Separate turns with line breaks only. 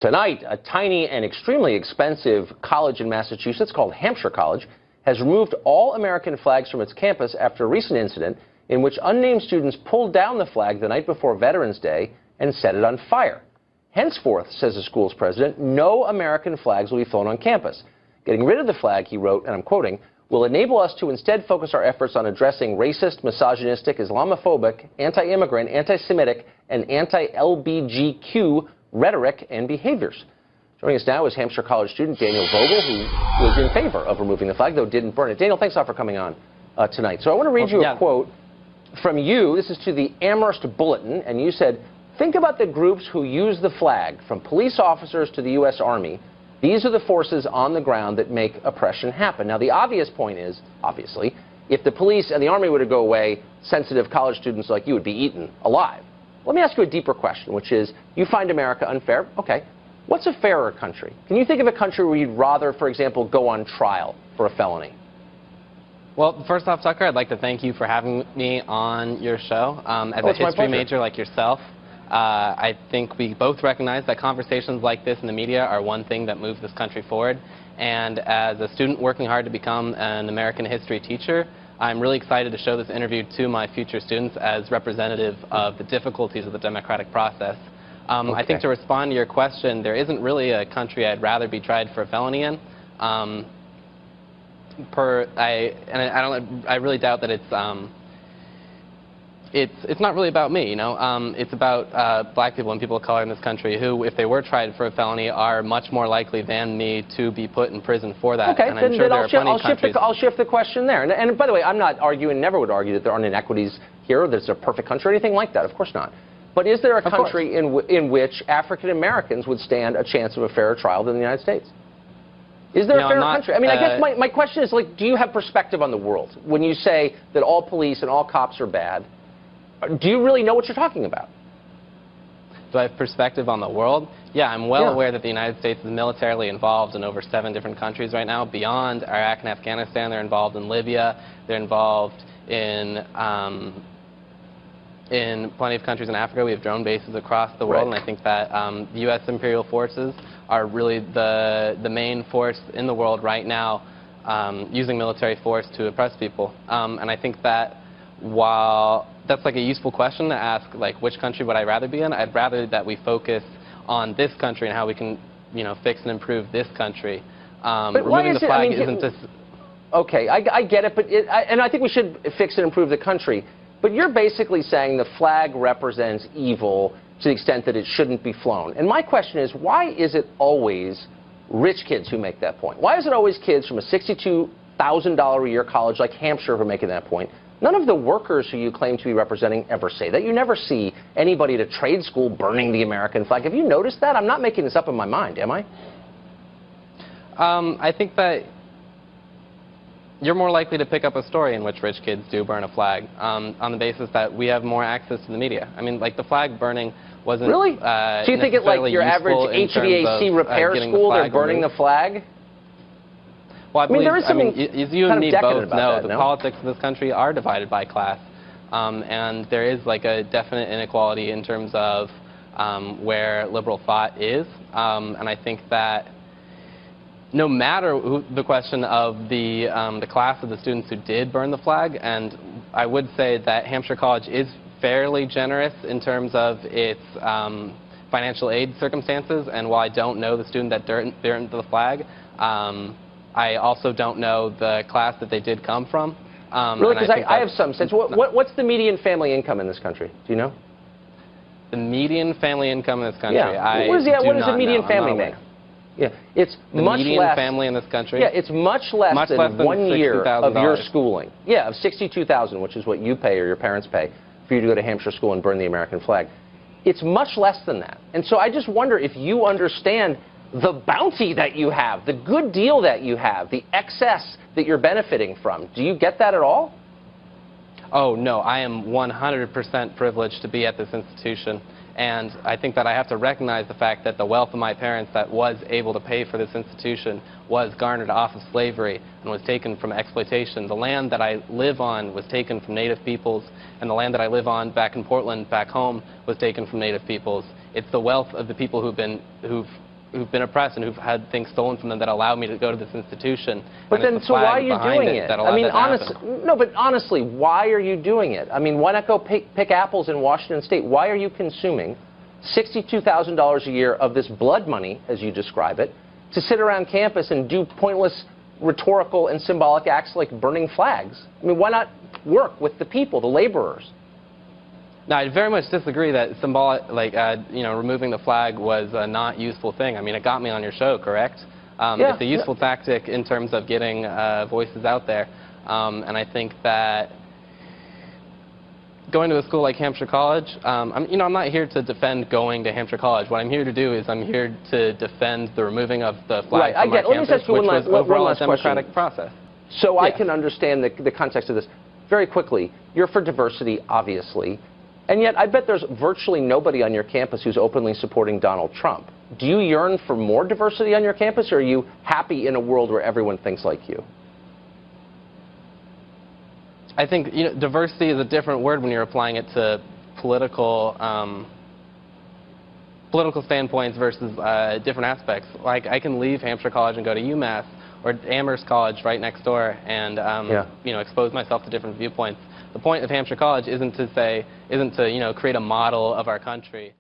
Tonight, a tiny and extremely expensive college in Massachusetts called Hampshire College has removed all American flags from its campus after a recent incident in which unnamed students pulled down the flag the night before Veterans Day and set it on fire. Henceforth, says the school's president, no American flags will be flown on campus. Getting rid of the flag, he wrote, and I'm quoting, will enable us to instead focus our efforts on addressing racist, misogynistic, Islamophobic, anti-immigrant, anti-Semitic, and anti-LBGQ rhetoric and behaviors. Joining us now is Hampshire College student Daniel Vogel, who was in favor of removing the flag, though didn't burn it. Daniel, thanks a lot for coming on tonight. So I want to read you a quote from you. This is to the Amherst Bulletin, and you said, think about the groups who use the flag, from police officers to the U.S. Army. These are the forces on the ground that make oppression happen. Now, the obvious point is, obviously, if the police and the Army were to go away, sensitive college students like you would be eaten alive. Let me ask you a deeper question, which is, you find America unfair. Okay. What's a fairer country? Can you think of a country where you'd rather, for example, go on trial for a felony?
Well, first off, Tucker, I'd like to thank you for having me on your show. As a history major like yourself, I think we both recognize that conversations like this in the media are one thing that moves this country forward. And as a student working hard to become an American history teacher, I'm really excited to show this interview to my future students as representative of the difficulties of the democratic process. I think to respond to your question, there isn't really a country I'd rather be tried for a felony in. I really doubt that it's not really about me, you know. It's about black people and people of color in this country who, if they were tried for a felony, are much more likely than me to be put in prison for that.
Okay,
and I'm sure
I'll shift the question there. And by the way, I'm not arguing, never would argue that there aren't inequities here, that it's a perfect country or anything like that. Of course not. But is there a country in which African Americans would stand a chance of a fairer trial than the United States? Is there a fairer country? I mean, I guess my question is, like, do you have perspective on the world? When you say that all police and all cops are bad, do you really know what you're talking about?
Do I have perspective on the world? Yeah, I'm well aware that the United States is militarily involved in over 7 different countries right now. Beyond Iraq and Afghanistan, they're involved in Libya. They're involved in plenty of countries in Africa. We have drone bases across the world, and I think that the U.S. imperial forces are really the main force in the world right now, using military force to oppress people. And I think that while that's like a useful question to ask, like, which country would I rather be in, I'd rather that we focus on this country and how we can, you know, fix and improve this country.
But why is it, I mean, okay, I get it, but and I think we should fix and improve the country. But you're basically saying the flag represents evil to the extent that it shouldn't be flown. And my question is, why is it always rich kids who make that point? Why is it always kids from a $62,000 a year college like Hampshire who are making that point? None of the workers who you claim to be representing ever say that. You never see anybody at a trade school burning the American flag. Have you noticed that? I'm not making this up in my mind, am I?
I think that you're more likely to pick up a story in which rich kids do burn a flag on the basis that we have more access to the media. I mean, like, the flag burning wasn't
really? Do you think it like your average HVAC repair school, they're burning the flag?
Well, I mean,
there is something
as you and me both know, the politics of this country are divided by class. And there is, like, a definite inequality in terms of where liberal thought is. And I think that no matter the question of the class of the students who did burn the flag, and I would say that Hampshire College is fairly generous in terms of its financial aid circumstances, and while I don't know the student that burned the flag, I also don't know the class that they did come from.
Really? Because I have some sense. What's the median family income in this country? Do you know?
The median family income in this country?
Yeah. What does the median family make? Yeah, it's much less. The median
family in this country?
Yeah, it's much less than 1 year of your schooling. Yeah, of $62,000, which is what you pay or your parents pay for you to go to Hampshire school and burn the American flag. It's much less than that. And so I just wonder if you understand the bounty that you have, the good deal that you have, the excess that you're benefiting from. Do you get that at all?
Oh, no. I am 100% privileged to be at this institution. And I think that I have to recognize the fact that the wealth of my parents that was able to pay for this institution was garnered off of slavery and was taken from exploitation. The land that I live on was taken from Native peoples, and the land that I live on back in Portland, back home, was taken from Native peoples. It's the wealth of the people who've who've been oppressed and who've had things stolen from them that allow me to go to this institution.
But then, so why are you doing it? I mean, honestly, why are you doing it? I mean, why not go pick apples in Washington State? Why are you consuming $62,000 a year of this blood money, as you describe it, to sit around campus and do pointless rhetorical and symbolic acts like burning flags? I mean, why not work with the people, the laborers?
No, I very much disagree that removing the flag was a not useful thing. I mean, it got me on your show, correct? It's a useful tactic in terms of getting voices out there. And I think that going to a school like Hampshire College, I'm not here to defend going to Hampshire College. What I'm here to do is I'm here to defend the removing of the flag from my campus, which was overall a democratic process.
So I can understand the context of this. Very quickly, you're for diversity, obviously. And yet, I bet there's virtually nobody on your campus who's openly supporting Donald Trump. Do you yearn for more diversity on your campus, or are you happy in a world where everyone thinks like you?
I think diversity is a different word when you're applying it to political standpoints versus different aspects. Like, I can leave Hampshire College and go to UMass or Amherst College right next door and expose myself to different viewpoints. The point of Hampshire College isn't to create a model of our country.